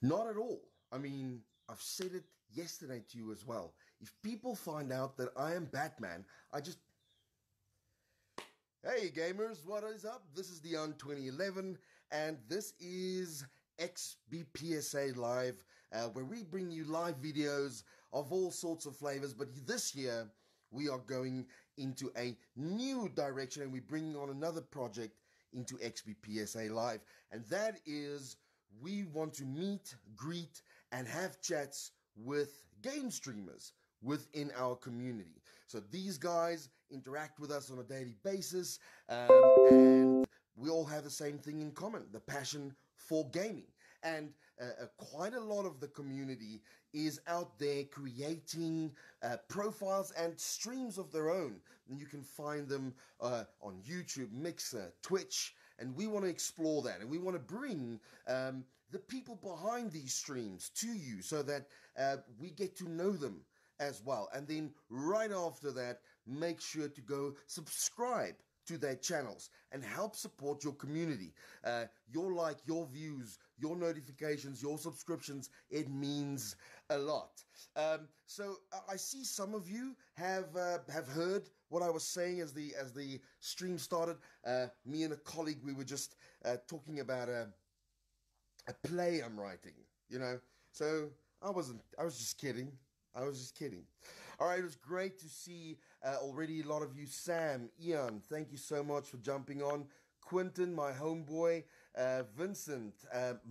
Not at all. I mean, I've said it yesterday to you as well. If people find out that I am Batman, I just... Hey gamers, what is up? This is Jordaan 2011 and this is XBPSA Live, where we bring you live videos of all sorts of flavors. But this year, we are going into a new direction and we're bringing on another project into XBPSA Live. And that is, we want to meet, greet, and have chats with game streamers within our community. So these guys interact with us on a daily basis, and we all have the same thing in common, the passion for gaming. And quite a lot of the community is out there creating profiles and streams of their own. And you can find them on YouTube, Mixer, Twitch, and we want to explore that. And we want to bring the people behind these streams to you so that we get to know them as well. And then right after that, make sure to go subscribe to their channels and help support your community. Your like, your views, your notifications, your subscriptions, it means a lot. So I see some of you have heard what I was saying as the stream started. Me and a colleague, we were just talking about a play I'm writing, you know. So I was just kidding. All right, it was great to see already a lot of you. Sam, Ian, thank you so much for jumping on. Quinton, my homeboy, Vincent,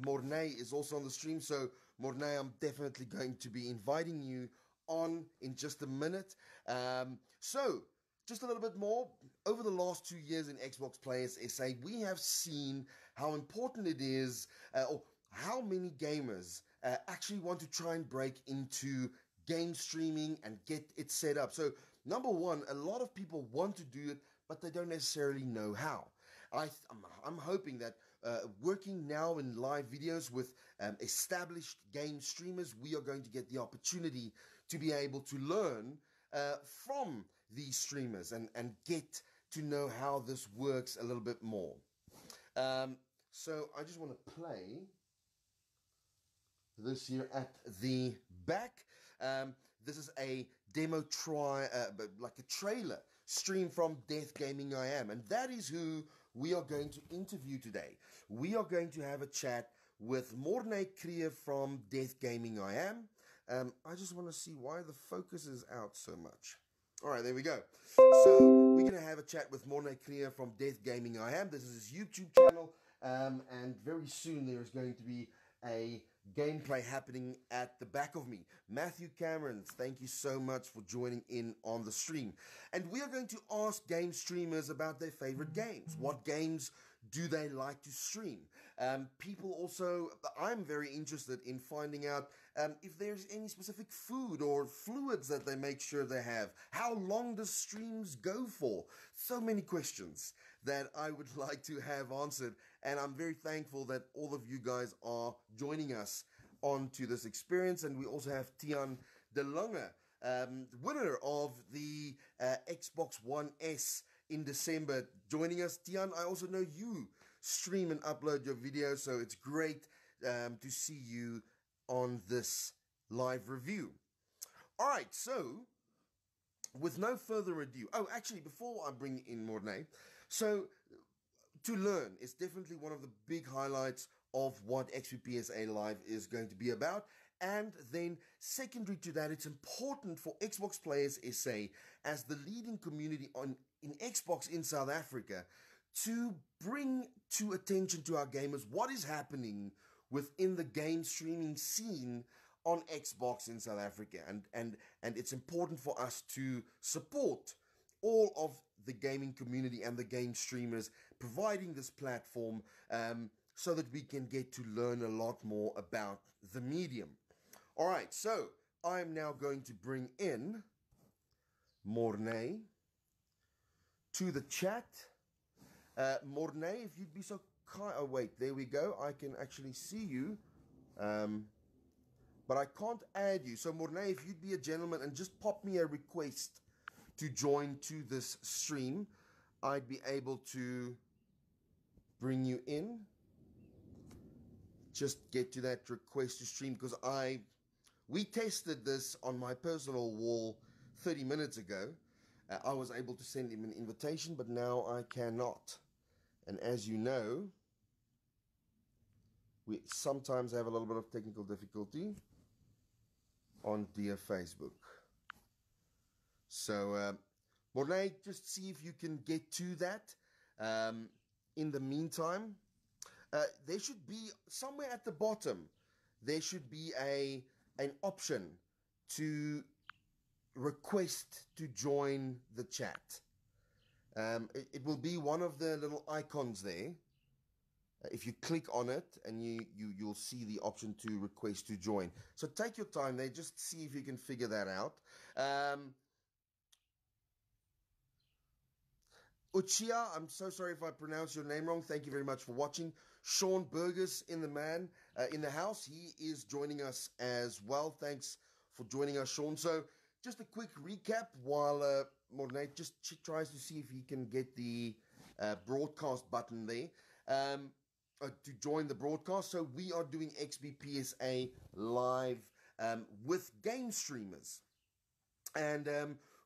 Morne is also on the stream. So Morne, I'm definitely going to be inviting you on in just a minute. So just a little bit more. Over the last 2 years in XBPSA, we have seen how important it is, or how many gamers actually want to try and break into game streaming and get it set up. So number one, a lot of people want to do it, but they don't necessarily know how. I'm hoping that working now in live videos with established game streamers, we are going to get the opportunity to be able to learn from these streamers and get to know how this works a little bit more. So I just want to play this here at the back. This is a demo like a trailer stream from Death Gaming I Am, and that is who we are going to interview today. We are going to have a chat with Morne from Death Gaming I Am. I just want to see why the focus is out so much. All right, there we go. So we're going to have a chat with Morne from Death Gaming I Am. This is his YouTube channel, and very soon there is going to be a gameplay happening at the back of me. Matthew Camerons, thank you so much for joining in on the stream. And we are going to ask game streamers about their favorite games. What games do they like to stream? People also, I'm very interested in finding out if there's any specific food or fluids that they make sure they have. How long does streams go for? So many questions that I would like to have answered, and I'm very thankful that all of you guys are joining us onto this experience. And we also have Tian De Lange, winner of the XBOX1 S in December, joining us. Tian, I also know you stream and upload your videos, so it's great to see you on this live review. All right, so with no further ado, oh, actually, before I bring in Morne, so to learn is definitely one of the big highlights of what XBPSA Live is going to be about. And then secondary to that, it's important for XBPSA as the leading community in Xbox in South Africa to bring to attention to our gamers what is happening within the game streaming scene on Xbox in South Africa. And it's important for us to support all of the gaming community and the game streamers providing this platform, so that we can get to learn a lot more about the medium. All right, so I'm now going to bring in Morne to the chat. Morne, if you'd be so kind. Oh, wait, there we go. I can actually see you, but I can't add you. So, Morne, if you'd be a gentleman and just pop me a request to join to this stream, I'd be able to bring you in. just get to that request to stream, because we tested this on my personal wall 30 minutes ago. I was able to send him an invitation, but now I cannot. And as you know, we sometimes have a little bit of technical difficulty on dear Facebook. So, Morne, just see if you can get to that. In the meantime, there should be somewhere at the bottom, there should be an option to request to join the chat. It will be one of the little icons there. If you click on it, and you'll see the option to request to join. So take your time there, just see if you can figure that out. Uchia, I'm so sorry if I pronounce your name wrong. Thank you very much for watching. Sean Burgess in the house. He is joining us as well. Thanks for joining us, Sean. So just a quick recap while Morne just tries to see if he can get the broadcast button there to join the broadcast. So we are doing XBPSA live with game streamers. And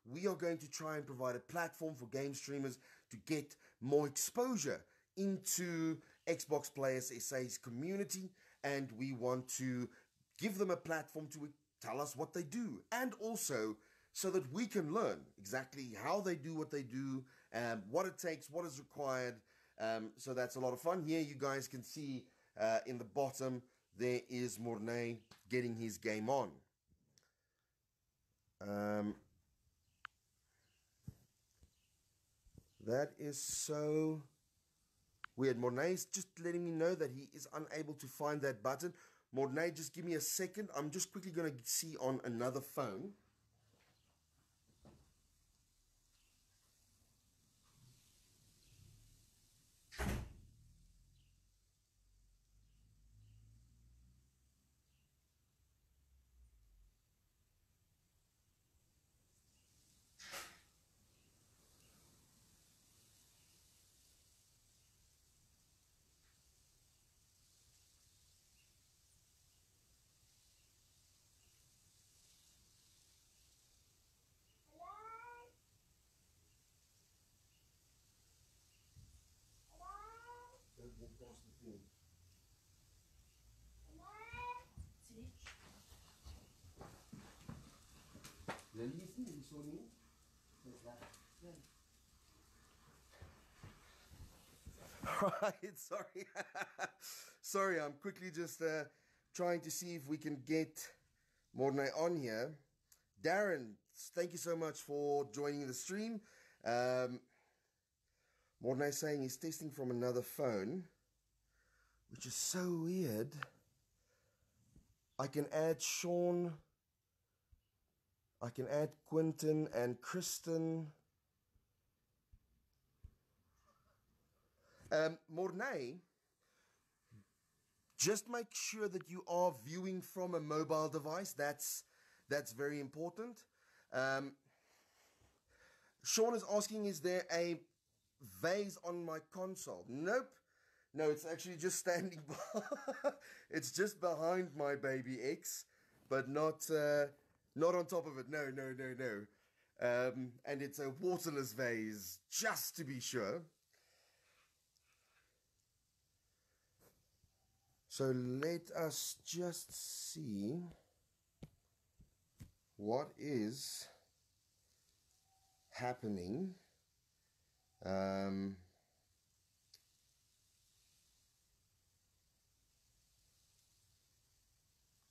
we are going to try and provide a platform for game streamers to get more exposure into Xbox Players SA's community. And we want to give them a platform to tell us what they do. And also so that we can learn exactly how they do what they do, what it takes, what is required. So that's a lot of fun. Here you guys can see in the bottom, there is Morne getting his game on. That is so weird. Morne is just letting me know that he is unable to find that button. Morne, just give me a second. I'm just quickly going to see on another phone. Right, sorry. Sorry, I'm quickly just trying to see if we can get Morne on here. Darren, thank you so much for joining the stream. Morne saying he's testing from another phone, which is so weird. I can add Sean, I can add Quentin and Kristen. Morne, just make sure that you are viewing from a mobile device. That's very important. Sean is asking, is there a vase on my console? Nope. No, it's actually just standing by. It's just behind my baby X, but not on top of it. No. And it's a waterless vase, just to be sure. So let us just see what is happening.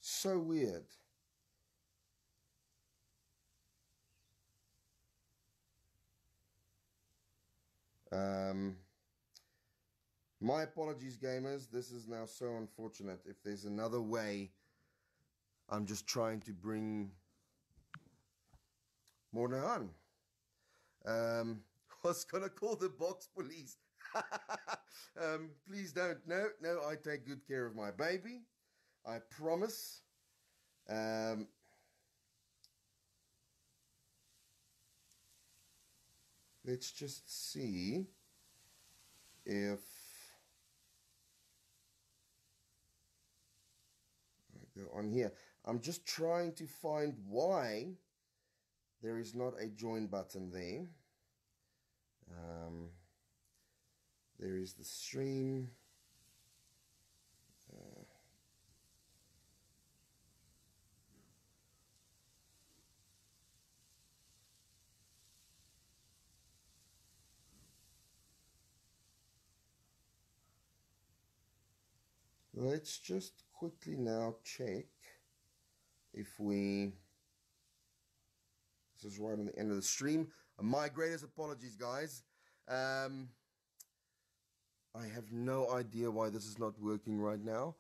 So weird. My apologies, gamers. This is now so unfortunate. If there's another way, I'm just trying to bring Morne on. Was gonna call the box police. Please don't. No, I take good care of my baby. I promise. Let's just see if go on here. I'm just trying to find why there is not a join button there. There is the stream. Let's just quickly now check if we... This is right on the end of the stream. My greatest apologies, guys. I have no idea why this is not working right now.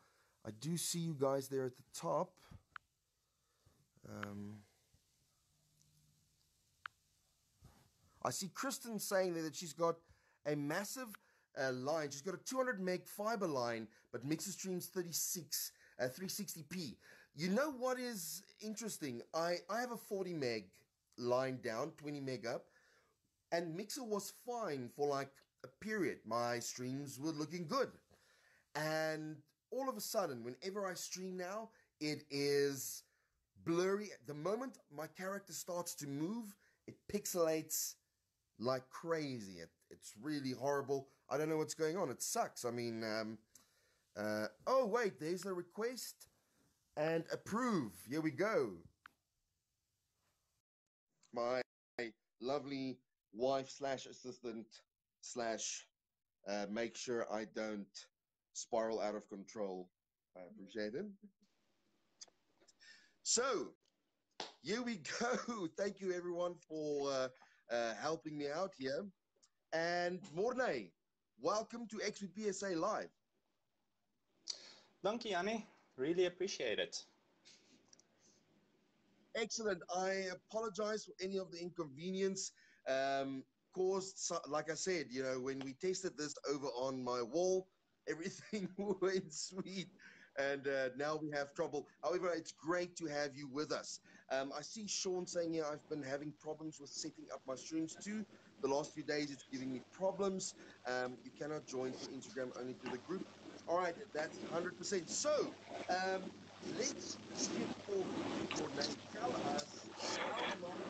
I do see you guys there at the top. I see Kristen saying there that she's got a massive line. She's got a 200 meg fiber line, but Mixer streams 360p. You know what is interesting? I have a 40 meg line down, 20 meg up, and Mixer was fine for like a period. My streams were looking good. And all of a sudden, whenever I stream now, it is blurry. The moment my character starts to move, it pixelates like crazy. It's really horrible. I don't know what's going on. It sucks. I mean, oh wait, there's a request and approve. Here we go. My lovely wife slash assistant slash make sure I don't spiral out of control. I appreciate it. So here we go. Thank you everyone for helping me out here. And Morne, welcome to XBPSA Live. Thank you, Jannie. Really appreciate it. Excellent. I apologize for any of the inconvenience caused. Like I said, you know, when we tested this over on my wall, everything went sweet. And now we have trouble. However, it's great to have you with us. I see Sean saying here, I've been having problems with setting up my streams too. The last few days, it's giving me problems. You cannot join through Instagram, only through the group. All right, that's 100%. So let's skip off your name. Tell us how long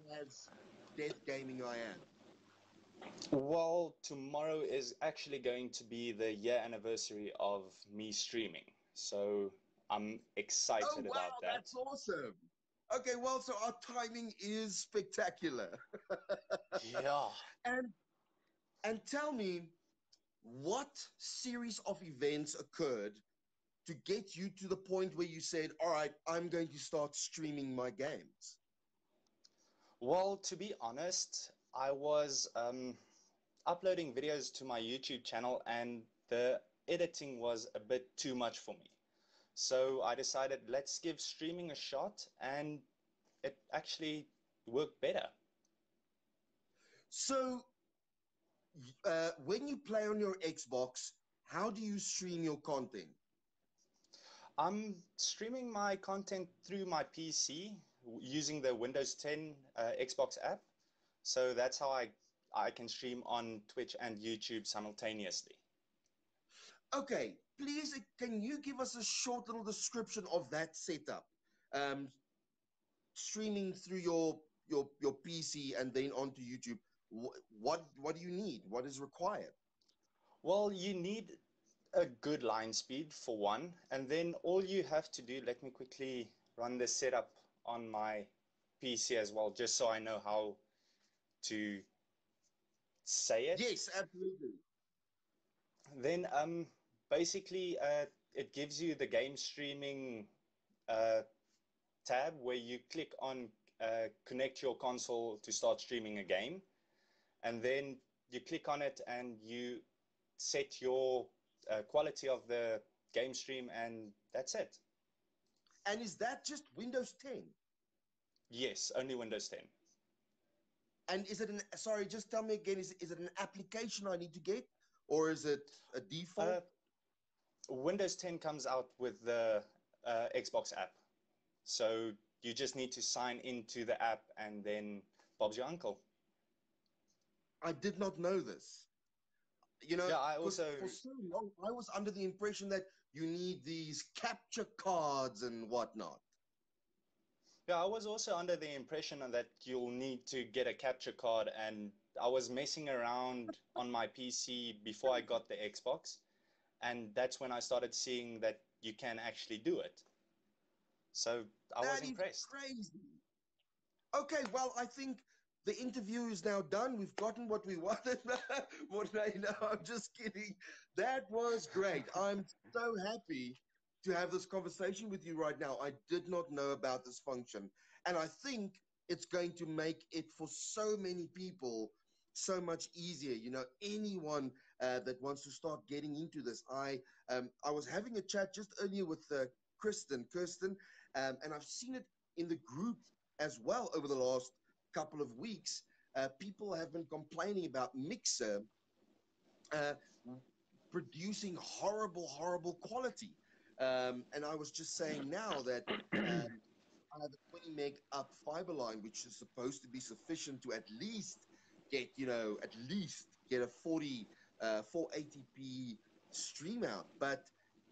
has Death Gaming I am. Well, tomorrow is actually going to be the year anniversary of me streaming. So I'm excited about that. That's awesome. Okay, well, so our timing is spectacular. Yeah. And tell me, what series of events occurred to get you to the point where you said, all right, I'm going to start streaming my games? Well, to be honest, I was uploading videos to my YouTube channel and the editing was a bit too much for me. So I decided, let's give streaming a shot, and it actually worked better. So when you play on your Xbox, how do you stream your content? I'm streaming my content through my PC using the Windows 10 Xbox app. So that's how I can stream on Twitch and YouTube simultaneously. Okay, please, can you give us a short little description of that setup? Streaming through your PC and then onto YouTube. What do you need? What is required? Well, you need a good line speed for one, and then all you have to do, let me quickly run the setup on my PC as well, just so I know how to say it. Yes, absolutely. Then basically it gives you the game streaming tab where you click on connect your console to start streaming a game, and then you click on it and you set your quality of the game stream, and that's it. And is that just Windows 10? Yes, only Windows 10. And is it sorry, just tell me again, is it an application I need to get, or is it a default? Windows 10 comes out with the Xbox app. So you just need to sign into the app and then Bob's your uncle. I did not know this. You know, yeah, I also... for so long, I was under the impression that you need these capture cards and whatnot. Yeah, I was also under the impression that you'll need to get a capture card, and I was messing around on my PC before I got the Xbox, and that's when I started seeing that you can actually do it. So I was That is impressed. crazy. Okay, well, I think the interview is now done. We've gotten what we wanted. No, I'm just kidding. That was great. I'm so happy to have this conversation with you right now. I did not know about this function. And I think it's going to make it for so many people so much easier. You know, anyone that wants to start getting into this. I was having a chat just earlier with Kirsten, and I've seen it in the group as well over the last couple of weeks. People have been complaining about Mixer uh, producing horrible quality. And I was just saying now that I have a 20 meg up fiber line, which is supposed to be sufficient to at least get a 480p stream out. But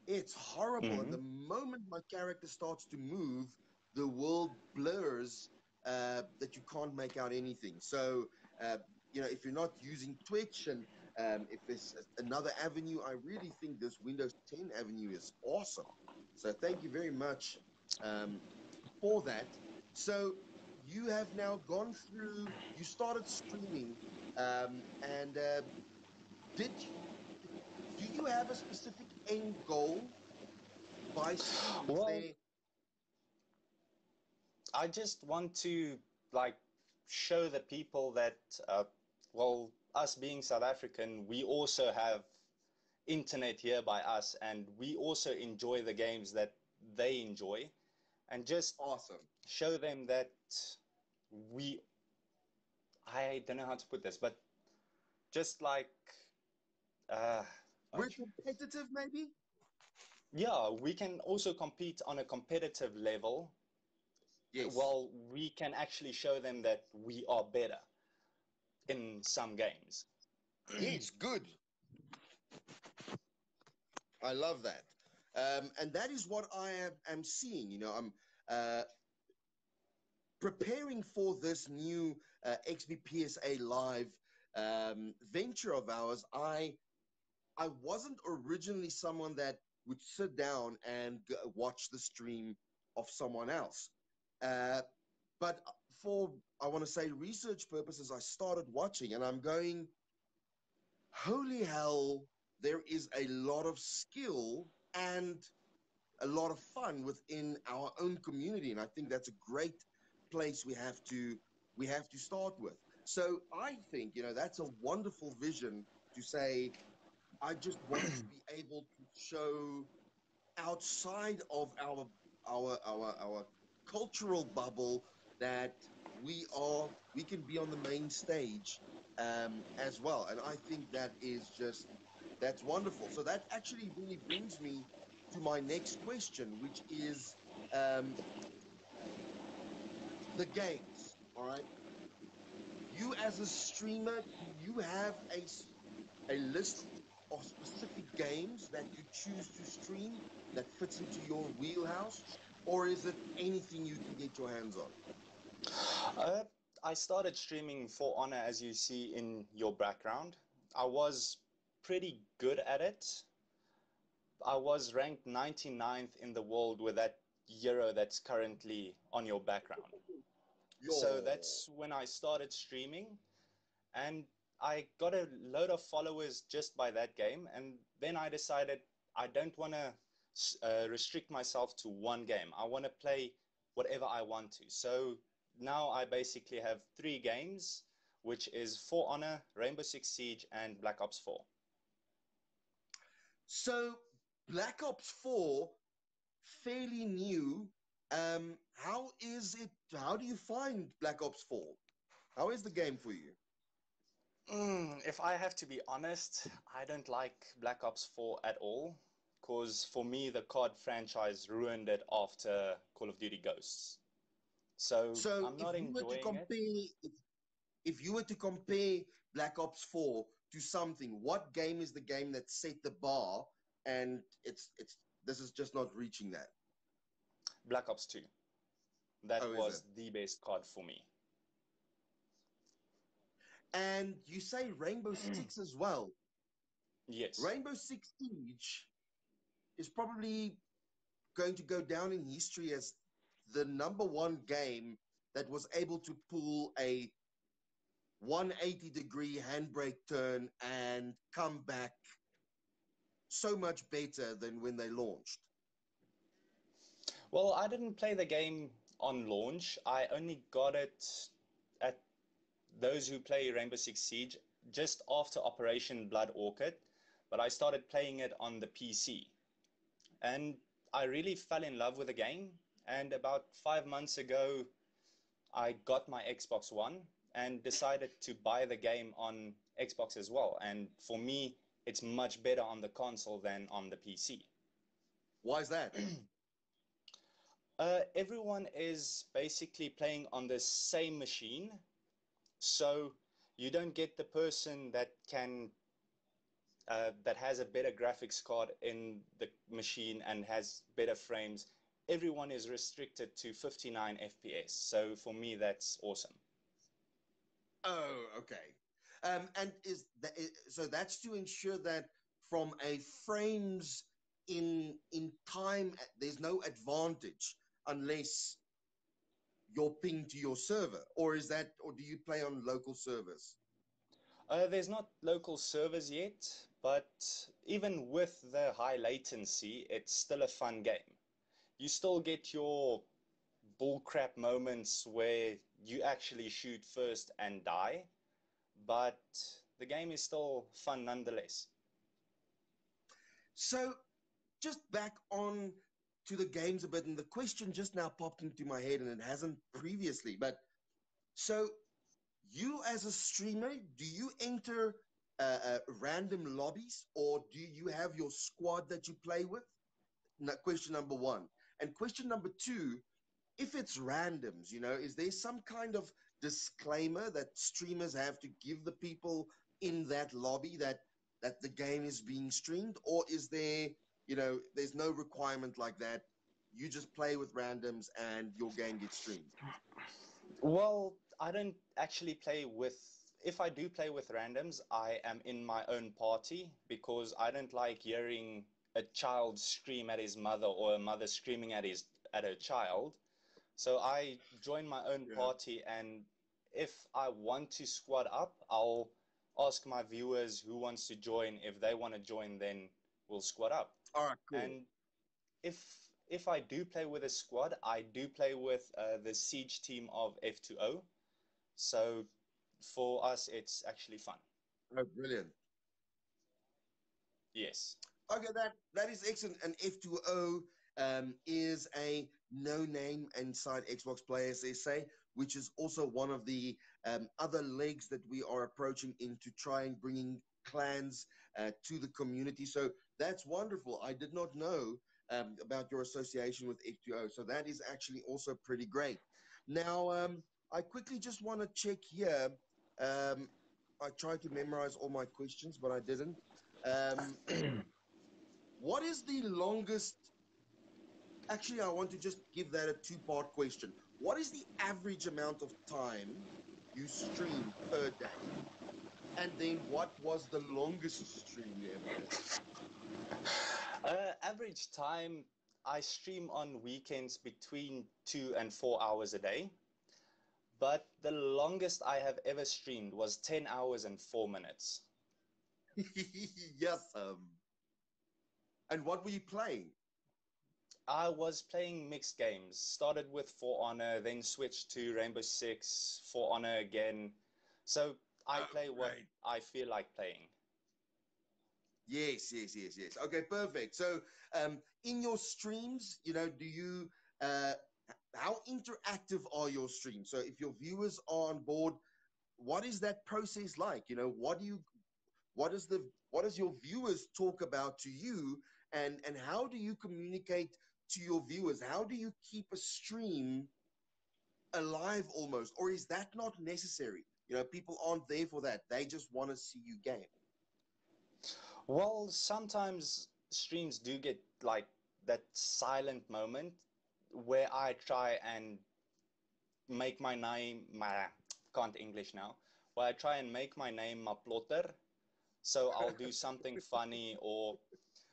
it's horrible. And Hmm. the moment my character starts to move, the world blurs that you can't make out anything. So, uh, if you're not using Twitch and if there's another avenue, I really think this Windows 10 avenue is awesome. So thank you very much um, for that. So you have now gone through, you started streaming, and did do you have a specific end goal by streaming? Is Well, there? I just want to like show the people that, well, us being South African, we also have internet here by us, and we also enjoy the games that they enjoy, and just Awesome. show them that we, I don't know how to put this, but just like, uh, We're competitive, maybe? yeah, we can also compete on a competitive level. Yes. Well, we can actually show them that we are better in some games. Yes, good. I love that. And that is what am seeing. I'm uh, preparing for this new XBPSA live venture of ours. I wasn't originally someone that would sit down and watch the stream of someone else. Uh, but for, I want to say, research purposes, I started watching and I'm going, holy hell, there is a lot of skill and a lot of fun within our own community. And I think that's a great place we have to start with. So I think, that's a wonderful vision to say, I just want to be able to show outside of our cultural bubble that we can be on the main stage as well. And I think that's wonderful. So that actually really brings me to my next question, which is um, the games. All right, you as a streamer, do you have a list of specific games that you choose to stream that fits into your wheelhouse, or is it anything you can get your hands on? Uh, I started streaming For Honor, as you see in your background. I was pretty good at it. I was ranked 99th in the world with that Euro that's currently on your background. So Yo. that's when I started streaming, and I got a load of followers just by that game. And then I decided I don't want to restrict myself to one game. I want to play whatever I want to. So now I basically have three games, which is For Honor, Rainbow Six Siege, and Black Ops 4. So Black Ops 4, fairly new. How is it? How do you find Black Ops 4? How is the game for you? If I have to be honest, I don't like Black Ops 4 at all, because for me, the COD franchise ruined it after Call of Duty Ghosts. So So I'm not enjoying it. if you were to compare Black Ops 4 to something, what game is the game that set the bar and this is just not reaching that. Black Ops 2. That Oh, is it? was the best COD for me. And you say Rainbow Six as well. Yes. Rainbow Six Siege is probably going to go down in history as the #1 game that was able to pull a 180-degree handbrake turn and come back so much better than when they launched. Well, I didn't play the game on launch. I only got it at those who play Rainbow Six Siege just after Operation Blood Orchid, but I started playing it on the PC. And I really fell in love with the game. And about 5 months ago, I got my Xbox1 and decided to buy the game on Xbox as well. And for me, it's much better on the console than on the PC. Why is that? Everyone is basically playing on the same machine, so you don't get the person that that has a better graphics card in the machine and has better frames. Everyone is restricted to 59 FPS. So for me, that's awesome. Oh, okay. And so that's to ensure that from a frames in time, there's no advantage unless you're pinged to your server, or do you play on local servers? There's not local servers yet, but even with the high latency, it's still a fun game. You still get your bullcrap moments where you actually shoot first and die, but the game is still fun nonetheless. So just back on to the games a bit, and the question just now popped into my head, and it hasn't previously. But so you as a streamer, do you enter random lobbies, or do you have your squad that you play with? Question number one. And question number two, if it's randoms, is there some kind of disclaimer that streamers have to give the people in that lobby that the game is being streamed, or is there's no requirement like that? You just play with randoms and your game gets streamed. Well, I don't actually play with. If I do play with randoms, I am in my own party because I don't like hearing a child scream at his mother or a mother screaming at her child. So I join my own Yeah. party, and if I want to squad up, I'll ask my viewers who wants to join. If they want to join, then we'll squad up. All right, cool. And if if I do play with a squad, I do play with the Siege team of F2O. So for us, it's actually fun. Oh, brilliant. Yes. Okay, that is excellent. And F2O is a no name inside XBPSA, which is also one of the other legs that we are approaching into trying bringing clans to the community. So that's wonderful. I did not know about your association with F2O. So that is actually also pretty great. Now, I quickly just want to check here. I tried to memorize all my questions, but I didn't. What is the longest? Actually, I want to just give that a two-part question. What is the average amount of time you stream per day? And then what was the longest stream you ever did? Average time, I stream on weekends between 2 and 4 hours a day. But the longest I have ever streamed was 10 hours and 4 minutes. Yes. And what were you playing? I was playing mixed games. Started with For Honor, then switched to Rainbow Six, For Honor again. So I play what I feel like playing. Yes. Okay, perfect. So, in your streams, do you, how interactive are your streams? So, if your viewers are on board, what is that process like? What is what does your viewers talk about to you, and how do you communicate to your viewers? How do you keep a stream alive almost, or is that not necessary? People aren't there for that. They just want to see you game. Well, sometimes streams do get like that silent moment where I try and make my name, can't English now, where I try and make my name my plotter. So I'll do something funny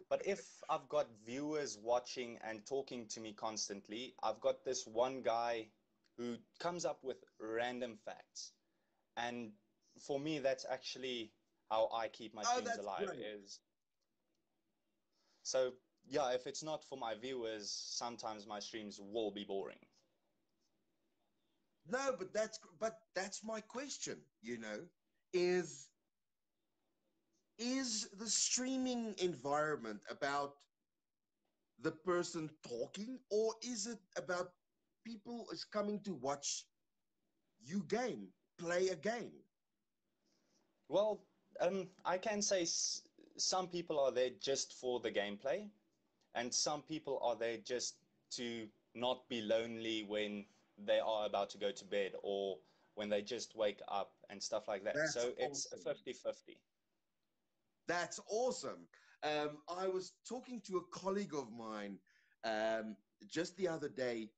but if I've got viewers watching and talking to me constantly, I've got this one guy who comes up with random facts. And for me, that's actually how I keep my Oh, streams that's alive great. is so yeah, if it's not for my viewers, sometimes my streams will be boring. No, but that's my question, is is the streaming environment about the person talking, or is it about people is coming to watch you play a game? Well, I can say some people are there just for the gameplay, and some people are there just to not be lonely when they are about to go to bed or when they just wake up and stuff like that. That's So it's a awesome. 50-50. That's awesome. I was talking to a colleague of mine just the other day.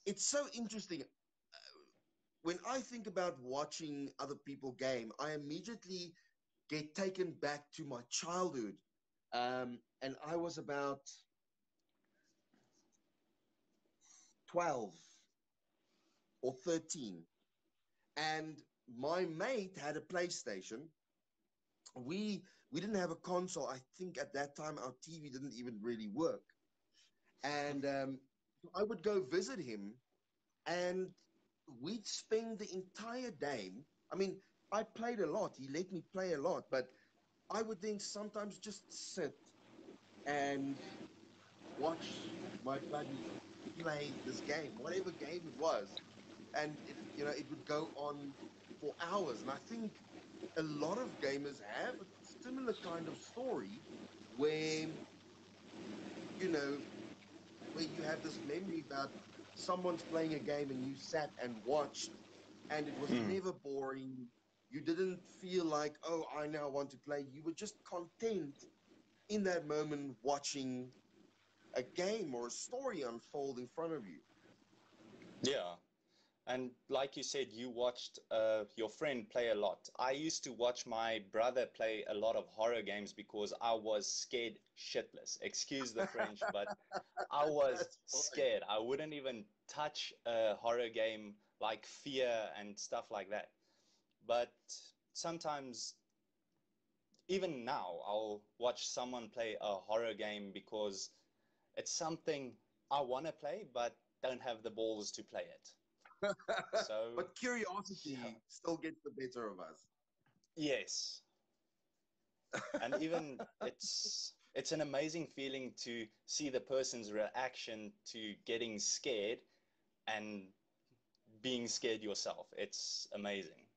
It's so interesting. When I think about watching other people game, I immediately get taken back to my childhood. And I was about 12 or 13. And my mate had a PlayStation. We didn't have a console. I think at that time our TV didn't even really work. And I would go visit him, and we'd spend the entire day. I mean, I played a lot. He let me play a lot, but I would then sometimes just sit and watch my buddy play this game, whatever game it was, and it would go on for hours. And I think a lot of gamers have a similar kind of story where you know where you have this memory about someone's playing a game and you sat and watched, and it was Mm. never boring. You didn't feel like, oh, I now want to play. You were just content in that moment watching a game or a story unfold in front of you. Yeah. And like you said, you watched your friend play a lot. I used to watch my brother play a lot of horror games because I was scared shitless. Excuse the French, but I was That's fine. scared. I wouldn't even touch a horror game like Fear and stuff like that. But sometimes, even now, I'll watch someone play a horror game because it's something I want to play, but don't have the balls to play it. So, But yeah, curiosity still gets the better of us. yes. And even it's an amazing feeling to see the person's reaction to getting scared and being scared yourself. It's amazing.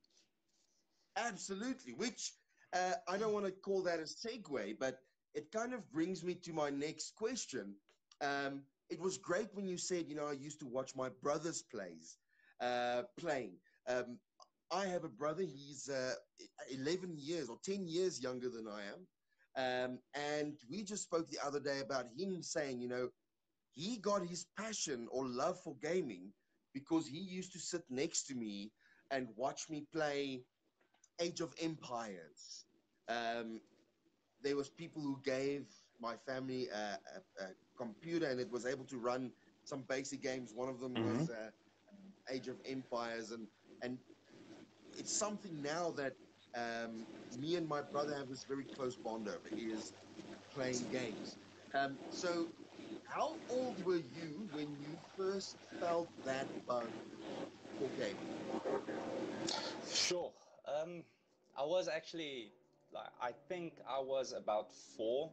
Absolutely. Which I don't want to call that a segue, but it kind of brings me to my next question. It was great when you said, I used to watch my brother's playing. Um, I have a brother. He's 11 years or 10 years younger than I am. And we just spoke the other day about him saying, he got his passion or love for gaming because he used to sit next to me and watch me play Age of Empires. Um, there was people who gave my family a computer, and it was able to run some basic games. One of them Hmm. was Age of Empires, and it's something now that me and my brother have this very close bond over is playing games. So, how old were you when you first felt that bug for gaming? Sure. Um, I was actually, like, I think I was about 4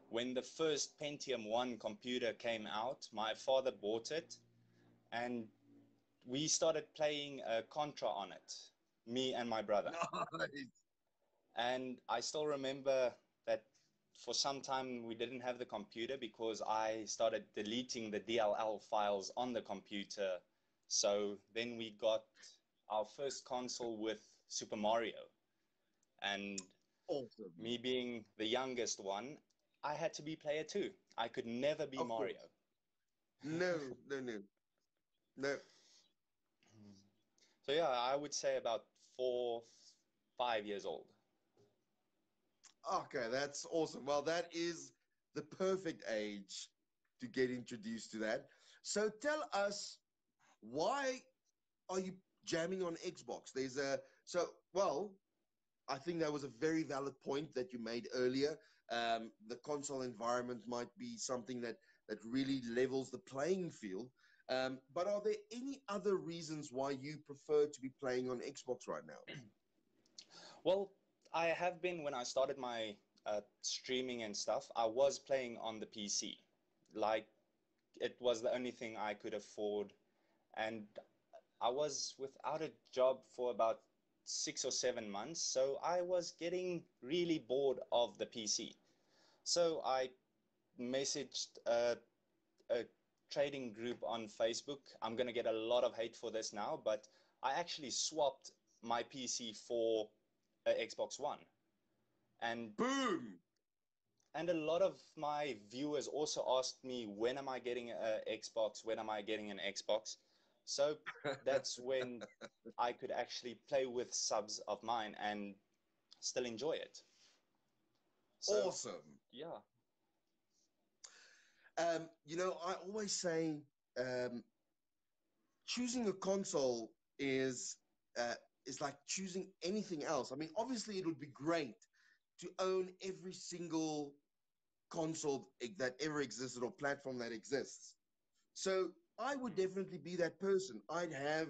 when the first Pentium 1 computer came out. My father bought it, and we started playing Contra on it, me and my brother. Nice. And I still remember that for some time we didn't have the computer because I started deleting the DLL files on the computer. So then we got our first console with Super Mario. And Awesome. me being the youngest one, I had to be player 2. I could never be Of Mario. course. No, no, no, no. So yeah, I would say about 4, 5 years old. Okay, that's awesome. Well, that is the perfect age to get introduced to that. So tell us, why are you jamming on Xbox? Well, I think that was a very valid point that you made earlier. The console environment might be something that really levels the playing field. But are there any other reasons why you prefer to be playing on Xbox right now? Well, I have been, when I started my streaming and stuff, I was playing on the PC. Like, it was the only thing I could afford. And I was without a job for about 6 or 7 months. So I was getting really bored of the PC. So I messaged a trading group on Facebook. I'm going to get a lot of hate for this now, but I actually swapped my PC for a Xbox One. And Boom! and a lot of my viewers also asked me, when am I getting a Xbox? When am I getting an Xbox? So that's when I could actually play with subs of mine and still enjoy it. So Awesome. yeah, I always say, um, choosing a console uh, is like choosing anything else. I mean, obviously, it would be great to own every single console that ever existed or platform that exists. So I would definitely be that person. I'd have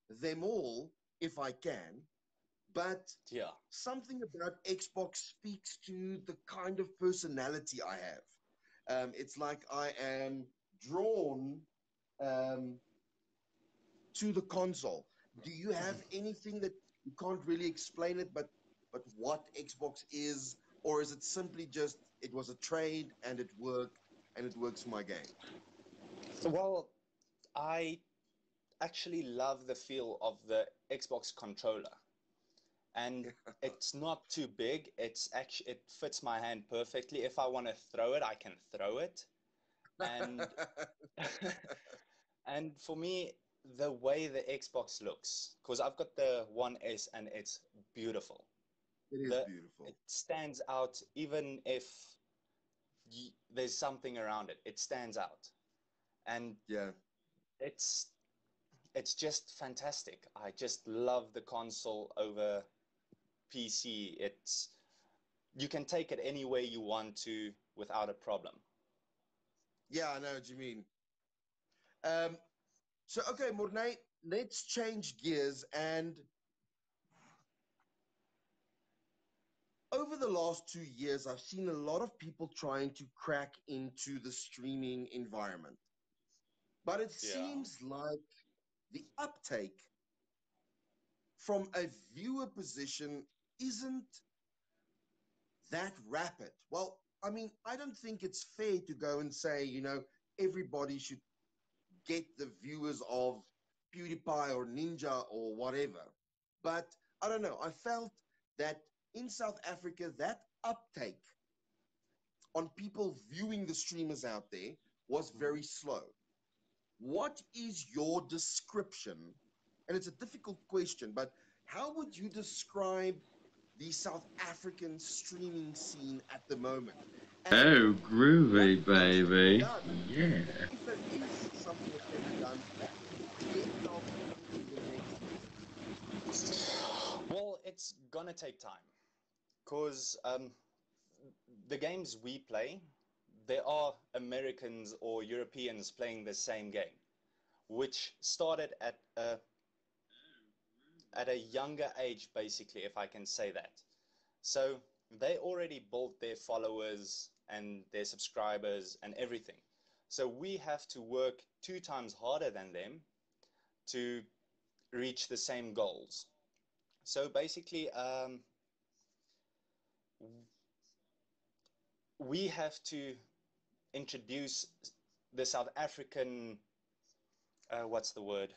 them all if I can, but yeah. something about Xbox speaks to the kind of personality I have. It's like I am drawn um, to the console. Do you have anything that you can't really explain it, but what Xbox is, or is it simply just it was a trade and it worked and it works for my game? Well, I actually love the feel of the Xbox controller. And it's not too big. It fits my hand perfectly. If I want to throw it, I can throw it. And and for me, the way the Xbox looks, because I've got the One S and it's beautiful. It is The beautiful. It stands out even if there's something around it. It stands out, and Yeah. it's it's just fantastic. I just love the console over PC. You can take it anywhere you want to without a problem. Yeah, I know what you mean. Um, okay, Morne, let's change gears. And over the last 2 years, I've seen a lot of people trying to crack into the streaming environment. But it Yeah. seems like the uptake from a viewer position isn't that rapid. Well, I mean, I don't think it's fair to go and say, everybody should get the viewers of PewDiePie or Ninja or whatever. But I don't know. I felt that in South Africa, that uptake on people viewing the streamers out there was very slow. What is your description? And it's a difficult question, but how would you describe the South African streaming scene at the moment? And Oh, what groovy, needs to be baby. done? Yeah. If there is something that can be done to get South Africa to the next level. Well, it's gonna take time because the games we play, there are Americans or Europeans playing the same game, which started at a younger age, basically, if I can say that. So they already built their followers and their subscribers and everything. So we have to work 2 times harder than them to reach the same goals. So basically, we have to introduce the South African, what's the word?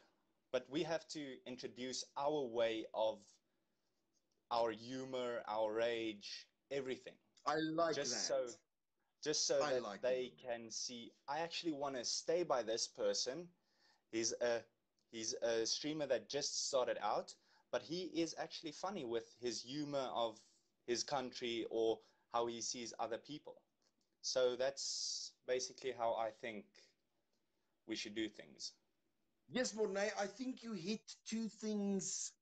But we have to introduce our way of our humor, our rage, everything. I like Just that. so, just so I that like it. they can see, I actually want to stay by this person. He's a he's a streamer that just started out, but he is actually funny with his humor of his country or how he sees other people. So that's basically how I think we should do things. Yes, Morne, I think you hit two things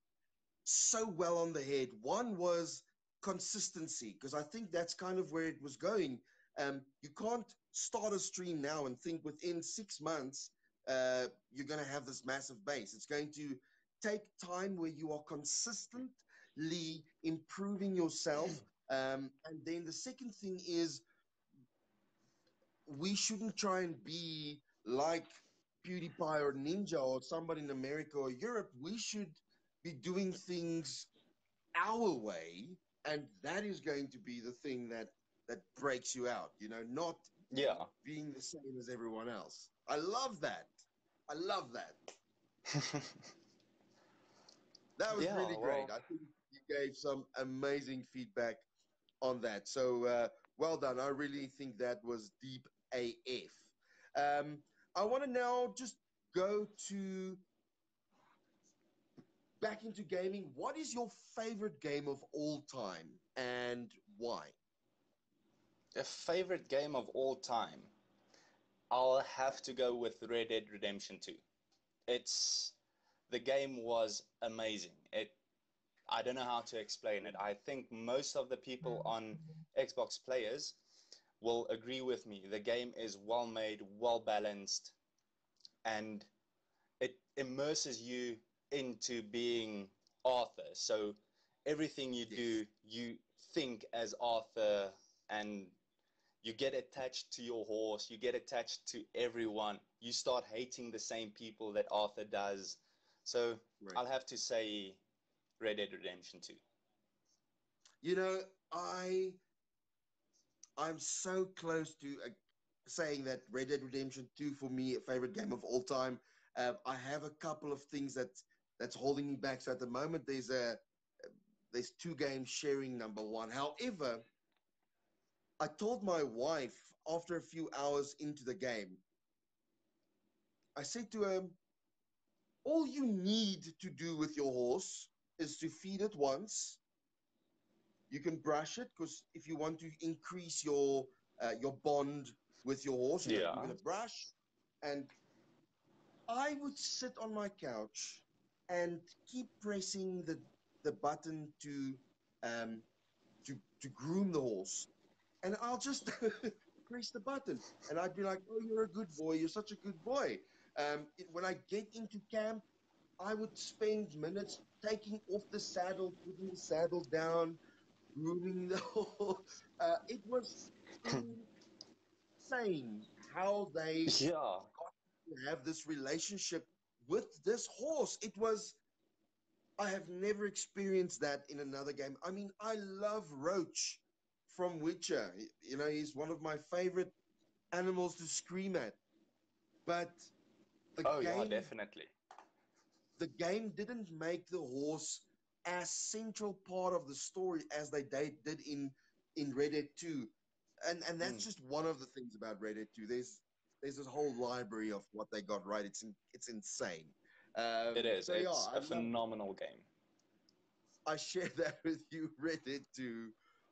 so well on the head. One was consistency, because I think that's kind of where it was going. You can't start a stream now and think within 6 months you're going to have this massive base. It's going to take time where you are consistently improving yourself. And then the second thing is we shouldn't try and be like PewDiePie or Ninja or somebody in America or Europe. We should be doing things our way, and that is going to be the thing that breaks you out. Not Yeah. being the same as everyone else. I love that. I love that. That was Yeah, really great. well, I think you gave some amazing feedback on that. So well done. I really think that was deep AF. I want to now just go to back into gaming. What is your favorite game of all time and why? a favorite game of all time. I'll have to go with Red Dead Redemption 2. It's the game was amazing. I don't know how to explain it. I think most of the people on Xbox players will agree with me. The game is well made, well balanced, and it immerses you into being Arthur. So everything you Yes. do, you think as Arthur, and you get attached to your horse, you get attached to everyone, you start hating the same people that Arthur does. So Right. I'll have to say Red Dead Redemption 2. You know, I I'm so close to saying that Red Dead Redemption 2 for me a favorite game of all time. I have a couple of things that's holding me back. So at the moment there's two games sharing number one. However, I told my wife after a few hours into the game, I said to her, all you need to do with your horse is to feed it once. You can brush it because if you want to increase your bond with your horse, you're gonna Yeah. give it a brush. And I would sit on my couch and keep pressing the button um to groom the horse, and I'll just press the button, and I'd be like, "Oh, you're a good boy. You're such a good boy." When I get into camp, I would spend minutes taking off the saddle, putting the saddle down, grooming the horse. It was insane how they Yeah. got to have this relationship with this horse. It was, I have never experienced that in another game. I mean, I love Roach from Witcher. He's one of my favorite animals to scream at. But the Oh, yeah, game, definitely. the game didn't make the horse as central part of the story as they did in Red Dead 2. And Mm. that's just one of the things about Red Dead 2. There's this whole library of what they got right. It's insane. It is. So yeah, It's a phenomenal game. I share that with you. Red Dead 2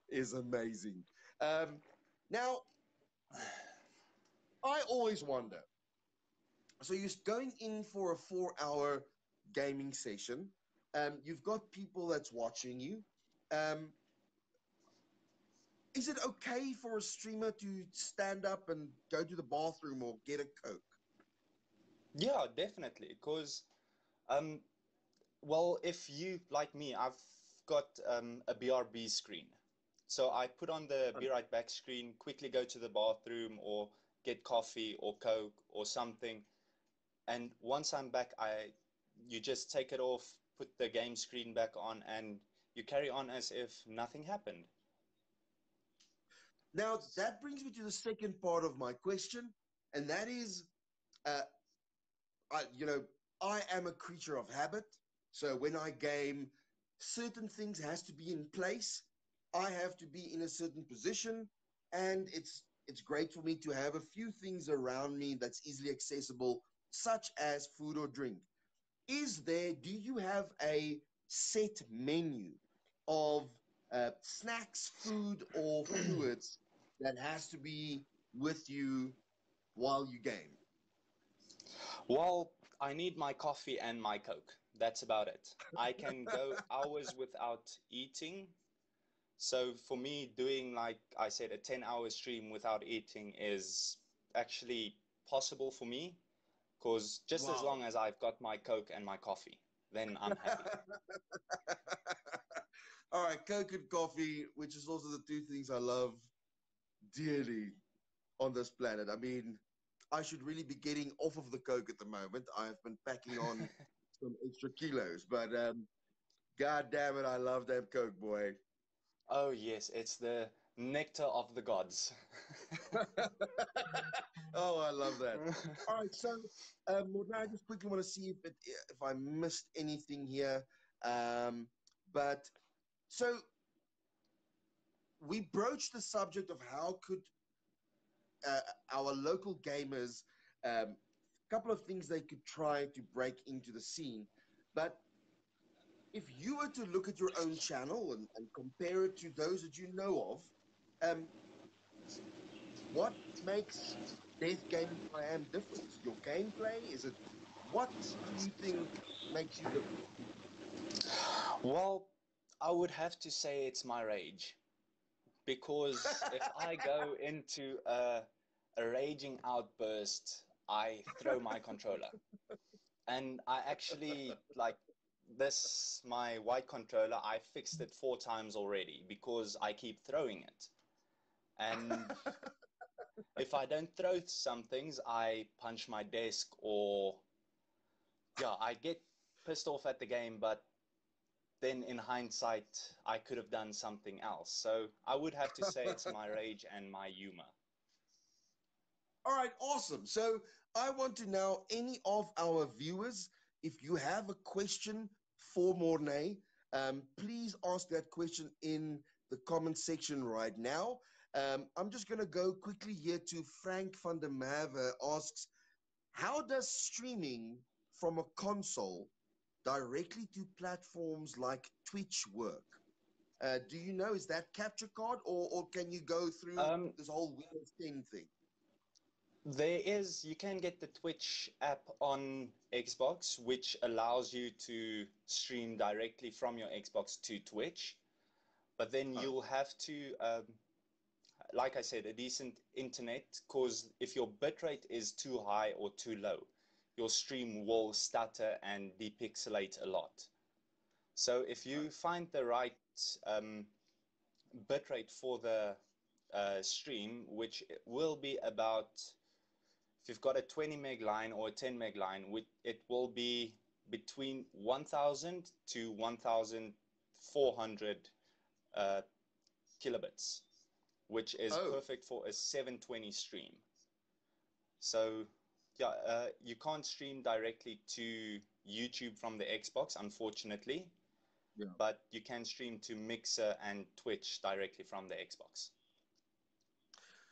is amazing. Um, Now, I always wonder. So you're going in for a 4 hour gaming session. You've got people that's watching you. Um, is it okay for a streamer to stand up and go to the bathroom or get a Coke? Yeah, definitely. Because, um, well, if you, like me, I've got a BRB screen. So I put on the be right back screen, quickly go to the bathroom or get coffee or Coke or something. And once I'm back, you just take it off, put the game screen back on, and you carry on as if nothing happened. Now, that brings me to the second part of my question, and that is, uh, I, you know, I am a creature of habit. So when I game, certain things has to be in place. I have to be in a certain position, and it's it's great for me to have a few things around me that's easily accessible, such as food or drink. Do you have a set menu of snacks, food, or fluids that has to be with you while you game? Well, I need my coffee and my Coke. That's about it. I can go hours without eating. So for me, doing, like I said, a 10-hour stream without eating is actually possible for me, because just as Wow. long as I've got my Coke and my coffee, then I'm happy. All right, Coke and coffee, which is also the two things I love dearly on this planet. I mean, I should really be getting off of the Coke at the moment. I've been packing on some extra kilos, but God damn it, I love that Coke, boy. Oh yes, it's the nectar of the gods. Oh, I love that. All right, so Morne, I just quickly want to see if I missed anything here. Um, but so we broached the subject of how could uh, our local gamers, a couple of things they could try to break into the scene. But if you were to look at your own channel and compare it to those that you know of, what makes Death Gaming I Am different? Is it your gameplay? Is it what do you think makes you different? Well, I would have to say it's my rage. Because if I go into a raging outburst, I throw my controller. And I actually, like this, my white controller, I fixed it 4 times already because I keep throwing it. And if I don't throw some things, I punch my desk, or, yeah, I get pissed off at the game, but then in hindsight, I could have done something else. So I would have to say it's my rage and my humor. All right, awesome. So I want to know any of our viewers, if you have a question for Morne, please ask that question in the comment section right now. I'm just going to go quickly here to Frank van der Merwe asks, how does streaming from a console directly to platforms like Twitch work? Do you know, is that capture card or can you go through Um, this whole Windows 10 thing? you can get the Twitch app on Xbox, which allows you to stream directly from your Xbox to Twitch. But then Oh, you'll have to, like I said, a decent internet, because if your bitrate is too high or too low, your stream will stutter and depixelate a lot. So if right. you find the right um, bitrate for the stream, which will be about, if you've got a 20 meg line or a 10 meg line, it will be between 1000 to 1400 uh, kilobits, which is Oh, perfect for a 720 stream. So yeah, you can't stream directly to YouTube from the Xbox, unfortunately, yeah. but you can stream to Mixer and Twitch directly from the Xbox.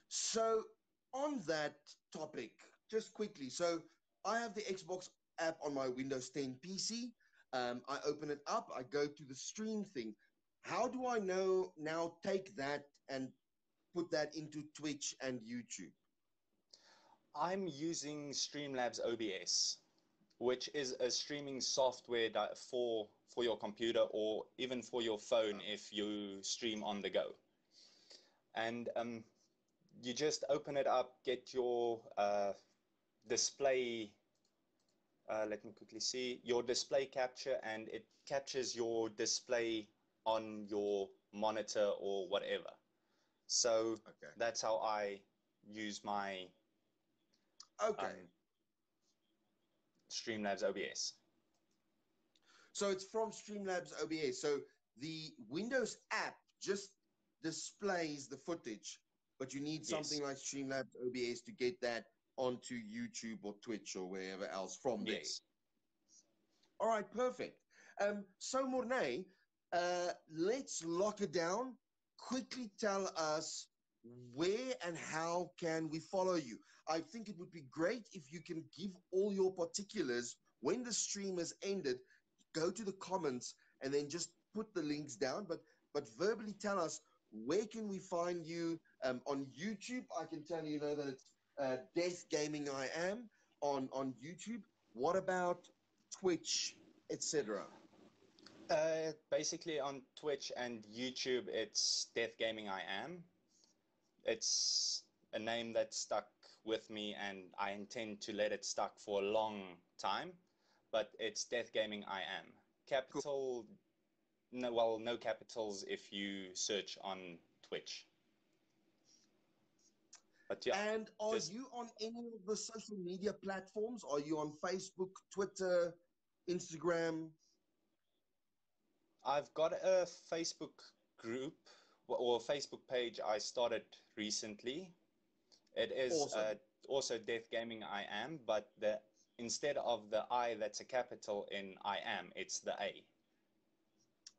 So on that topic, just quickly. So I have the Xbox app on my Windows 10 PC. I open it up. I go to the stream thing. How do I know now take that and put that into Twitch and YouTube? I'm using Streamlabs OBS, which is a streaming software for your computer or even for your phone if you stream on the go. And you just open it up, get your display. Let me quickly see your display capture, and it captures your display on your monitor or whatever. So Okay. that's how I use my Okay. Streamlabs OBS. So it's from Streamlabs OBS. So the Windows app just displays the footage, but you need Yes, something like Streamlabs OBS to get that onto YouTube or Twitch or wherever else from there. yes. All right, perfect. So Morne, let's lock it down. Quickly tell us where and how can we follow you? I think it would be great if you can give all your particulars when the stream has ended. Go to the comments and then just put the links down, but verbally tell us, where can we find you on YouTube? I can tell you know that it's Death Gaming I Am on YouTube. What about Twitch, etc.? Basically on Twitch and YouTube, it's Death Gaming I Am. It's a name that stuck with me, and I intend to let it stuck for a long time. But it's Death Gaming I Am. Capital, no, well, no capitals if you search on Twitch. But yeah. And are you on any of the social media platforms? Are you on Facebook, Twitter, Instagram? I've got a Facebook group or Facebook page I started recently. It is Awesome. also Death Gaming I Am, but instead of the I that's a capital in I Am, it's the A.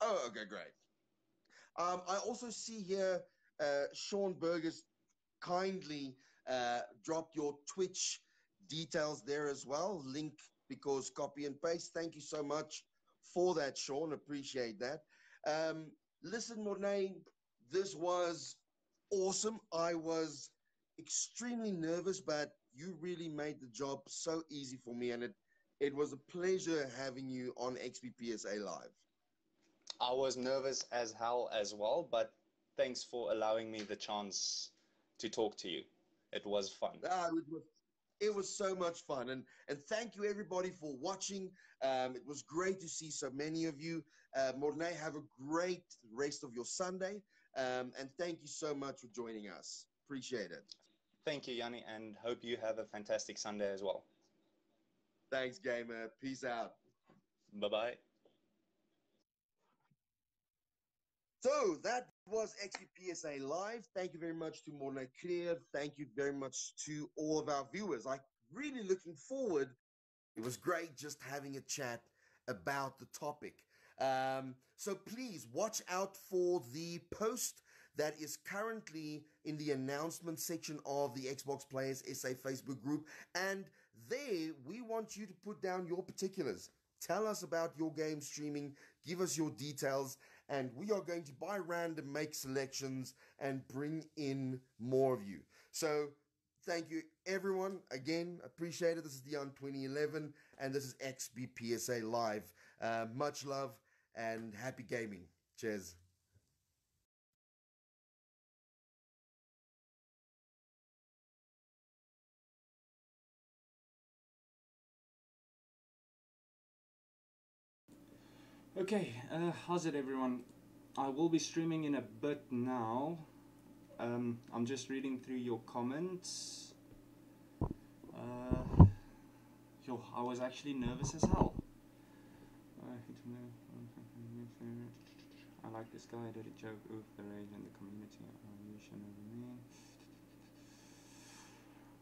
Oh, okay, great. I also see here Sean Burgess kindly dropped your Twitch details there as well. Link because copy and paste. Thank you so much for that, Sean. Appreciate that. Um, Listen, Morne, this was awesome. I was extremely nervous, but you really made the job so easy for me, and it was a pleasure having you on XBPSA Live. I was nervous as hell as well, but thanks for allowing me the chance to talk to you. It was fun. It was so much fun, and thank you everybody for watching. It was great to see so many of you. Morne, have a great rest of your Sunday, and thank you so much for joining us. Appreciate it. Thank you, Jannie, and hope you have a fantastic Sunday as well. Thanks, gamer. Peace out. Bye-bye. So that was XBPSA Live. Thank you very much to Morne Clear. Thank you very much to all of our viewers. I'm really looking forward. It was great just having a chat about the topic. So please watch out for the post that is currently in the announcement section of the Xbox Players SA Facebook group. And there we want you to put down your particulars. Tell us about your game streaming. Give us your details. And we are going to, by random, make selections and bring in more of you. So thank you, everyone. Again, appreciate it. This is the 2011, and this is XBPSA Live. Much love and happy gaming. Cheers. Okay, how's it everyone? I will be streaming in a bit now. I'm just reading through your comments. I was actually nervous as hell. I like this guy, did a joke, oof, the rage in the community. You should know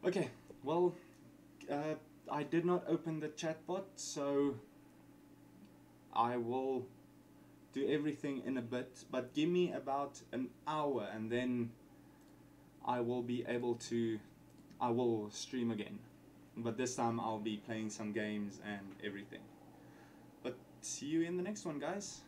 me. Okay, well, I did not open the chatbot, so I will do everything in a bit, but give me about an hour and then I will be able to, I will stream again. But this time I'll be playing some games and everything. But see you in the next one, guys.